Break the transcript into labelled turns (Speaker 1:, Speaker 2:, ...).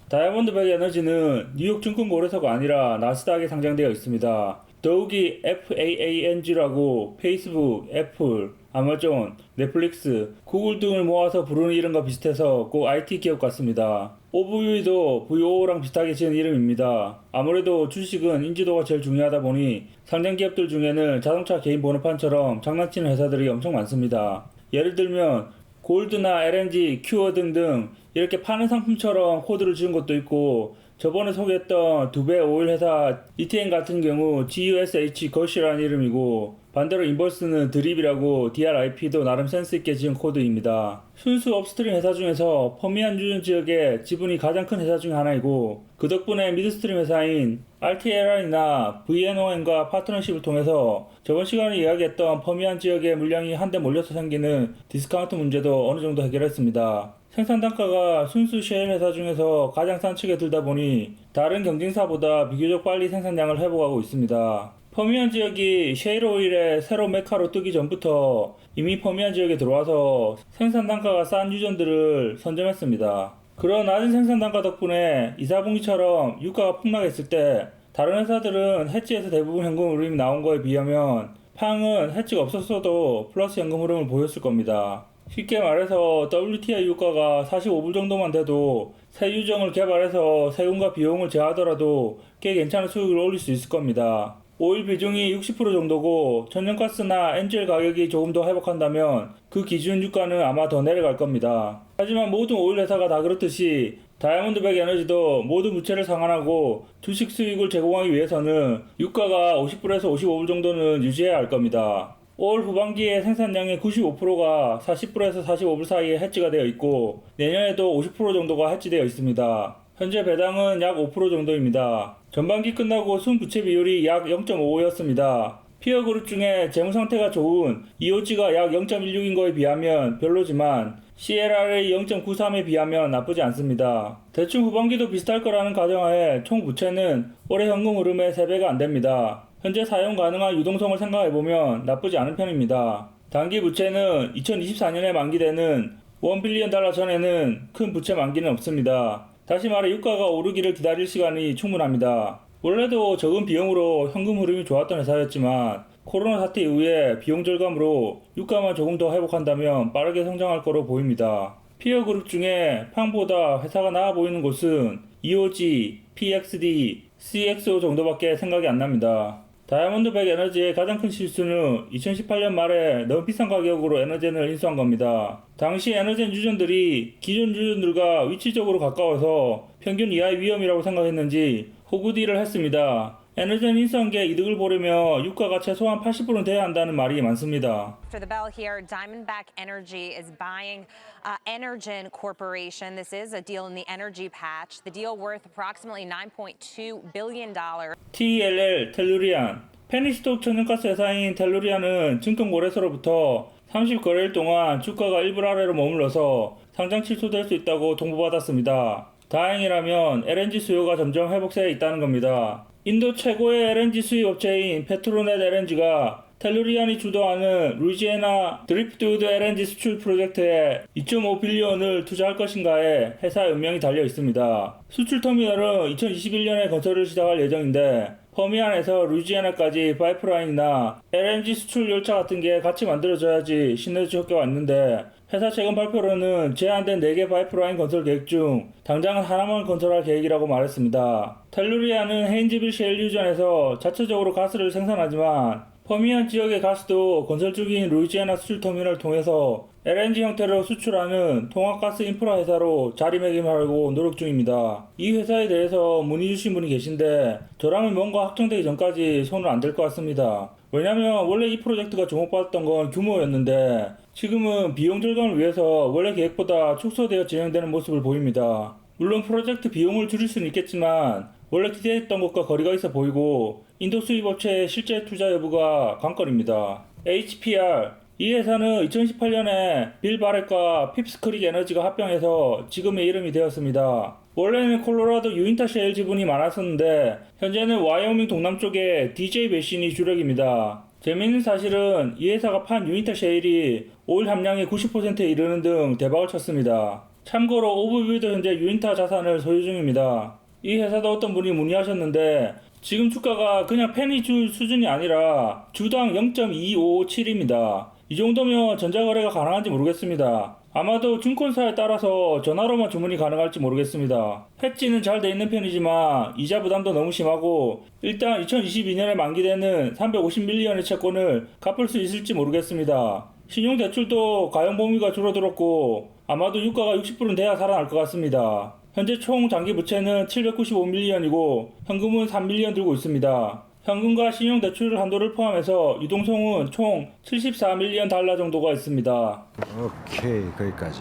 Speaker 1: 다이아몬드백 에너지는 뉴욕 증권거래소가 아니라 나스닥에 상장되어 있습니다. 더욱이 FAANG라고 페이스북, 애플, 아마존, 넷플릭스, 구글 등을 모아서 부르는 이름과 비슷해서 꼭 IT 기업 같습니다. OV도 VO랑 비슷하게 지은 이름입니다. 아무래도 주식은 인지도가 제일 중요하다 보니 상장 기업들 중에는 자동차 개인 번호판처럼 장난치는 회사들이 엄청 많습니다. 예를 들면 골드나 LNG, 큐어 등등 이렇게 파는 상품처럼 코드를 지은 것도 있고, 저번에 소개했던 두배 오일 회사 ETN 같은 경우 GUSH 거시라는 이름이고, 반대로 인버스는 드립이라고 DRIP도 나름 센스있게 지은 코드입니다. 순수 업스트림 회사 중에서 퍼미안 유전 지역의 지분이 가장 큰 회사 중 하나이고, 그 덕분에 미드스트림 회사인 RTLR이나 VNON과 파트너십을 통해서 저번 시간에 이야기했던 퍼미안 지역의 물량이 한데 몰려서 생기는 디스카운트 문제도 어느 정도 해결했습니다. 생산 단가가 순수 셰일 회사 중에서 가장 싼 측에 들다 보니 다른 경쟁사보다 비교적 빨리 생산량을 회복하고 있습니다. 퍼미안 지역이 셰일 오일의 새로 메카로 뜨기 전부터 이미 퍼미안 지역에 들어와서 생산 단가가 싼 유전들을 선점했습니다. 그런 낮은 생산 단가 덕분에 2, 4분기처럼 유가가 폭락했을 때 다른 회사들은 해지에서 대부분 현금 흐름이 나온 거에 비하면 팡은 해지가 없었어도 플러스 현금 흐름을 보였을 겁니다. 쉽게 말해서 WTI 유가가 45불 정도만 돼도 새 유정을 개발해서 세금과 비용을 제하더라도 꽤 괜찮은 수익을 올릴 수 있을 겁니다. 오일 비중이 60% 정도고 천연가스나 NGL 가격이 조금 더 회복한다면 그 기준 유가는 아마 더 내려갈 겁니다. 하지만 모든 오일 회사가 다 그렇듯이 다이아몬드백 에너지도 모든 부채를 상환하고 주식 수익을 제공하기 위해서는 유가가 50불에서 55불 정도는 유지해야 할 겁니다. 올 후반기에 생산량의 95%가 40불에서 45불 사이에 해지가 되어 있고, 내년에도 50% 정도가 해지되어 있습니다. 현재 배당은 약 5% 정도입니다. 전반기 끝나고 순부채 비율이 약 0.55였습니다. 피어 그룹 중에 재무 상태가 좋은 EOG가 약 0.16인 거에 비하면 별로지만 CLR의 0.93에 비하면 나쁘지 않습니다. 대충 후반기도 비슷할 거라는 가정하에 총 부채는 올해 현금 흐름의 3배가 안됩니다. 현재 사용 가능한 유동성을 생각해보면 나쁘지 않은 편입니다. 단기 부채는 2024년에 만기되는 $1빌리언 전에는 큰 부채 만기는 없습니다. 다시 말해 유가가 오르기를 기다릴 시간이 충분합니다. 원래도 적은 비용으로 현금 흐름이 좋았던 회사였지만 코로나 사태 이후에 비용 절감으로 유가만 조금 더 회복한다면 빠르게 성장할 거로 보입니다. 피어 그룹 중에 팡보다 회사가 나아 보이는 곳은 EOG, PXD, CXO 정도밖에 생각이 안 납니다. 다이아몬드백 에너지의 가장 큰 실수는 2018년 말에 너무 비싼 가격으로 에너젠을 인수한 겁니다. 당시 에너젠 유전들이 기존 유전들과 위치적으로 가까워서 평균 이하의 위험이라고 생각했는지 호구딜을 했습니다. 에너젠 인수한 게 이득을 보려면 유가가 최소한 80불은 돼야 한다는 말이 많습니다.
Speaker 2: After the bell here, Diamondback Energy is buying Energen Corporation. This is a deal in the energy patch. The deal worth approximately $9.2 billion.
Speaker 1: TLL 텔루리안. 페니스톡 천연가스 회사인 텔루리안은 증권거래소로부터 30거래일 동안 주가가 1불 아래로 머물러서 상장 취소될 수 있다고 통보받았습니다. 다행이라면 LNG 수요가 점점 회복세에 있다는 겁니다. 인도 최고의 LNG 수입 업체인 페트로넷 LNG가 텔루리안이 주도하는 루이지애나 드리프트우드 LNG 수출 프로젝트에 2.5빌리언을 투자할 것인가에 회사의 운명이 달려 있습니다. 수출 터미널은 2021년에 건설을 시작할 예정인데 퍼미안에서 루이지애나까지 파이프라인이나 LNG 수출 열차 같은 게 같이 만들어져야지 시너지 효과가 있는데 회사 최근 발표로는 제한된 4개 파이프라인 건설 계획 중 당장은 하나만 건설할 계획이라고 말했습니다. 텔루리안은 헤인즈빌 셰일 유전에서 자체적으로 가스를 생산하지만 퍼미안 지역의 가스도 건설 중인 루이지애나 수출 터미널을 통해서 LNG 형태로 수출하는 통합가스 인프라 회사로 자리매김하려고 노력 중입니다. 이 회사에 대해서 문의 주신 분이 계신데 저라면 뭔가 확정되기 전까지 손을 안 댈 것 같습니다. 왜냐면 원래 이 프로젝트가 주목받았던 건 규모였는데 지금은 비용 절감을 위해서 원래 계획보다 축소되어 진행되는 모습을 보입니다. 물론 프로젝트 비용을 줄일 수는 있겠지만 원래 기대했던 것과 거리가 있어 보이고 인도 수입 업체의 실제 투자 여부가 관건입니다. HPR 이 회사는 2018년에 빌 바렛과 핍스크릭 에너지가 합병해서 지금의 이름이 되었습니다. 원래는 콜로라도 유인타 셰일 지분이 많았었는데 현재는 와이오밍 동남쪽에 DJ 베신이 주력입니다. 재미있는 사실은 이 회사가 판 유인타 셰일이 오일 함량의 90%에 이르는 등 대박을 쳤습니다. 참고로 오버뷰도 현재 유인타 자산을 소유 중입니다. 이 회사도 어떤 분이 문의하셨는데 지금 주가가 그냥 penny 줄 수준이 아니라 주당 0.2557입니다. 이 정도면 전자거래가 가능한지 모르겠습니다. 아마도 증권사에 따라서 전화로만 주문이 가능할지 모르겠습니다. 해지는 잘 돼 있는 편이지만 이자 부담도 너무 심하고 일단 2022년에 만기되는 350밀리언의 채권을 갚을 수 있을지 모르겠습니다. 신용대출도 가용 범위가 줄어들었고 아마도 유가가 60불은 돼야 살아날 것 같습니다. 현재 총 장기 부채는 795밀리언이고 현금은 3밀리언 들고 있습니다. 현금과 신용대출 한도를 포함해서 유동성은 총 74밀리언 달러 정도가 있습니다.
Speaker 3: 오케이, 거기까지.